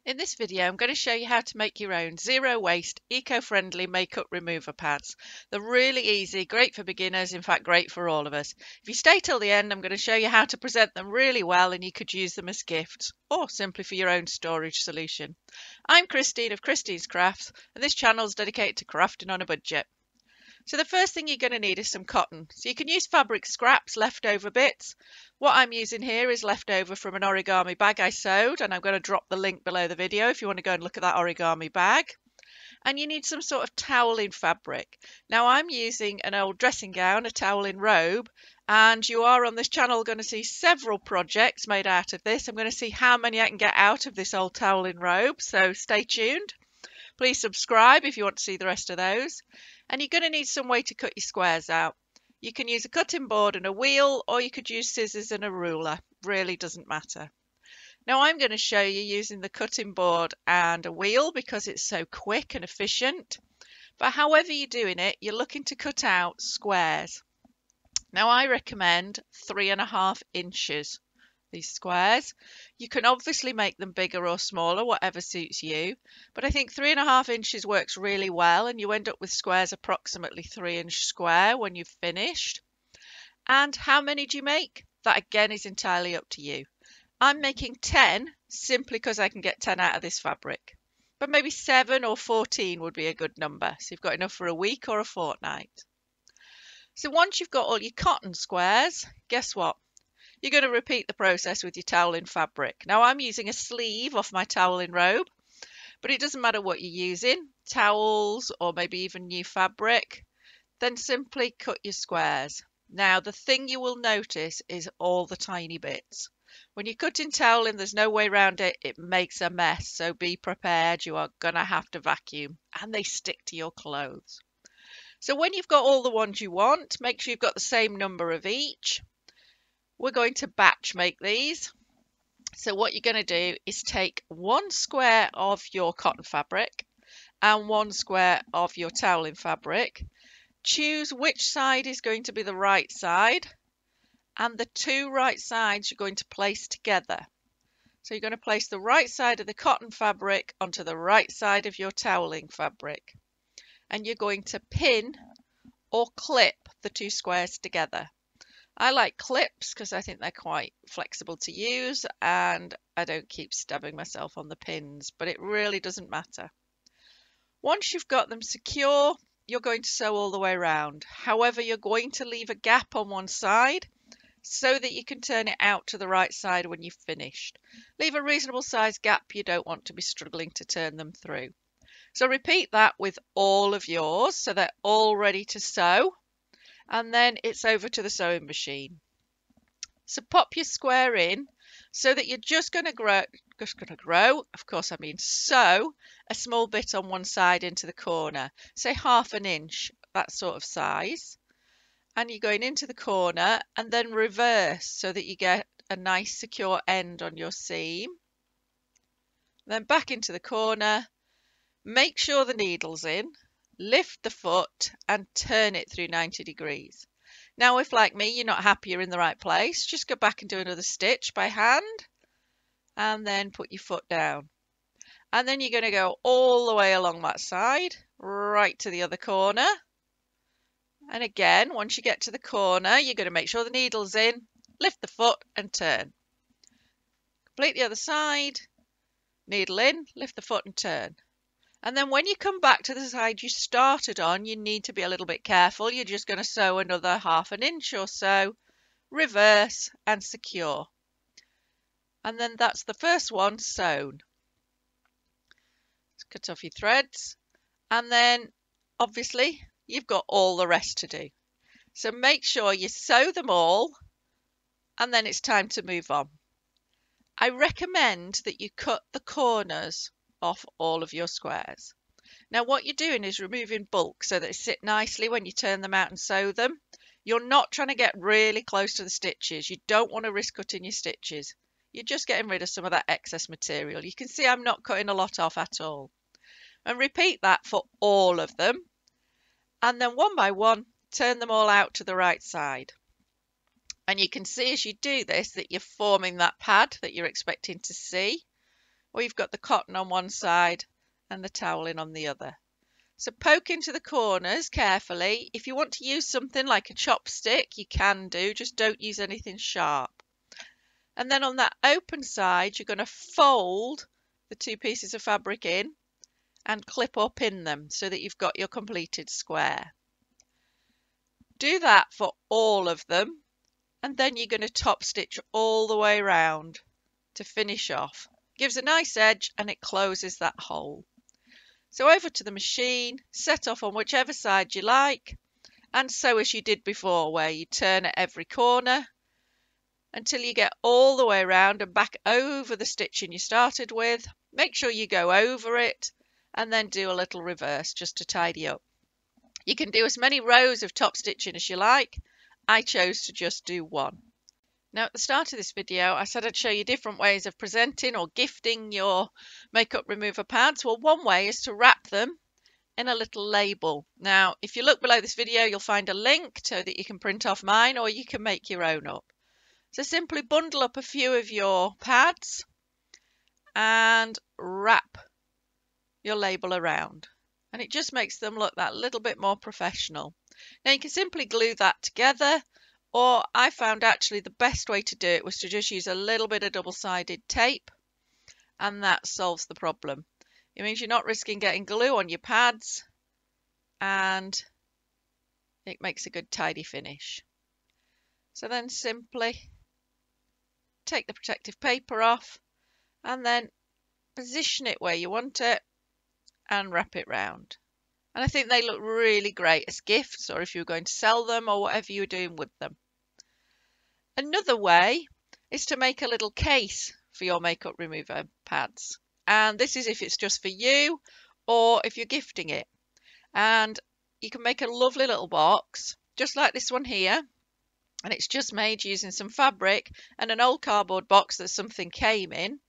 In this video, I'm going to show you how to make your own zero-waste, eco-friendly makeup remover pads. They're really easy, great for beginners, in fact great for all of us. If you stay till the end, I'm going to show you how to present them really well and you could use them as gifts or simply for your own storage solution. I'm Christine of Christine's Crafts and this channel is dedicated to crafting on a budget. So the first thing you're going to need is some cotton. So you can use fabric scraps, leftover bits. What I'm using here is leftover from an origami bag I sewed, and I'm going to drop the link below the video if you want to go and look at that origami bag. And you need some sort of toweling fabric. Now I'm using an old dressing gown, a toweling robe, and you are on this channel going to see several projects made out of this. I'm going to see how many I can get out of this old toweling robe, so stay tuned. Please subscribe if you want to see the rest of those. And you're going to need some way to cut your squares out. You can use a cutting board and a wheel, or you could use scissors and a ruler. Really doesn't matter. Now I'm going to show you using the cutting board and a wheel because it's so quick and efficient. But however you're doing it, you're looking to cut out squares. Now I recommend 3.5 inches. These squares. You can obviously make them bigger or smaller, whatever suits you, but I think 3.5 inches works really well and you end up with squares approximately 3-inch square when you've finished. And how many do you make? That again is entirely up to you. I'm making 10 simply because I can get 10 out of this fabric, but maybe 7 or 14 would be a good number, so you've got enough for a week or a fortnight. So once you've got all your cotton squares, guess what? You're going to repeat the process with your toweling fabric. Now I'm using a sleeve off my toweling robe, but it doesn't matter what you're using, towels or maybe even new fabric, then simply cut your squares. Now the thing you will notice is all the tiny bits. When you're cutting toweling, there's no way around it, it makes a mess, so be prepared, you are going to have to vacuum and they stick to your clothes. So when you've got all the ones you want, make sure you've got the same number of each. We're going to batch make these. So what you're going to do is take 1 square of your cotton fabric and 1 square of your toweling fabric. Choose which side is going to be the right side, and the 2 right sides you're going to place together. So you're going to place the right side of the cotton fabric onto the right side of your toweling fabric. And you're going to pin or clip the 2 squares together. I like clips because I think they're quite flexible to use and I don't keep stabbing myself on the pins, but it really doesn't matter. Once you've got them secure, you're going to sew all the way around. However, you're going to leave a gap on one side so that you can turn it out to the right side when you've finished. Leave a reasonable size gap, you don't want to be struggling to turn them through. So repeat that with all of yours so they're all ready to sew. And then it's over to the sewing machine. So pop your square in so that you're just going to grow, of course I mean sew a small bit on one side into the corner, say 1/2 inch, that sort of size. And you're going into the corner and then reverse so that you get a nice secure end on your seam. Then back into the corner, make sure the needle's in. Lift the foot and turn it through 90 degrees. Now if like me you're not happy you're in the right place, just go back and do another stitch by hand and then put your foot down. And then you're going to go all the way along that side right to the other corner. And again, once you get to the corner, you're going to make sure the needle's in, lift the foot and turn. Complete the other side, needle in, lift the foot and turn. And then when you come back to the side you started on, you need to be a little bit careful. You're just going to sew another 1/2 inch or so, reverse and secure. And then that's the first one sewn. Let's cut off your threads. And then obviously you've got all the rest to do. So make sure you sew them all and then it's time to move on. I recommend that you cut the corners off all of your squares. Now what you're doing is removing bulk so that they sit nicely when you turn them out and sew them. You're not trying to get really close to the stitches. You don't want to risk cutting your stitches. You're just getting rid of some of that excess material. You can see I'm not cutting a lot off at all. And repeat that for all of them. And then one by one, turn them all out to the right side. And you can see as you do this that you're forming that pad that you're expecting to see. or you've got the cotton on one side and the toweling on the other. So poke into the corners carefully. If you want to use something like a chopstick, you can do, just don't use anything sharp. And then on that open side, you're going to fold the two pieces of fabric in and clip or pin them so that you've got your completed square. Do that for all of them, and then you're going to top stitch all the way around to finish off. Gives a nice edge and it closes that hole. So over to the machine, set off on whichever side you like, and sew as you did before, where you turn at every corner until you get all the way around and back over the stitching you started with. Make sure you go over it and then do a little reverse just to tidy up. You can do as many rows of top stitching as you like. I chose to just do one. Now at the start of this video I said I'd show you different ways of presenting or gifting your makeup remover pads. Well, one way is to wrap them in a little label. Now if you look below this video you'll find a link so that you can print off mine or you can make your own up. So simply bundle up a few of your pads and wrap your label around, and it just makes them look that little bit more professional. Now you can simply glue that together, or I found actually the best way to do it was to just use a little bit of double-sided tape, and that solves the problem. It means you're not risking getting glue on your pads, and it makes a good tidy finish. So then simply take the protective paper off and then position it where you want it and wrap it round. And I think they look really great as gifts, or if you're going to sell them or whatever you're doing with them. Another way is to make a little case for your makeup remover pads. And this is if it's just for you or if you're gifting it. And you can make a lovely little box, just like this one here. And it's just made using some fabric and an old cardboard box that something came in.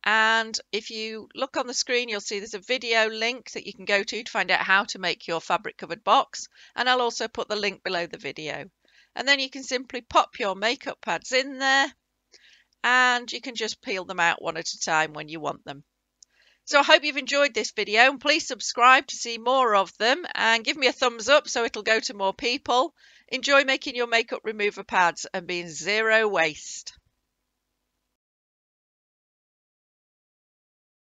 And if you look on the screen, you'll see there's a video link that you can go to find out how to make your fabric covered box. And I'll also put the link below the video. And then you can simply pop your makeup pads in there and you can just peel them out one at a time when you want them. So I hope you've enjoyed this video, and please subscribe to see more of them and give me a thumbs up so it'll go to more people. Enjoy making your makeup remover pads and being zero waste.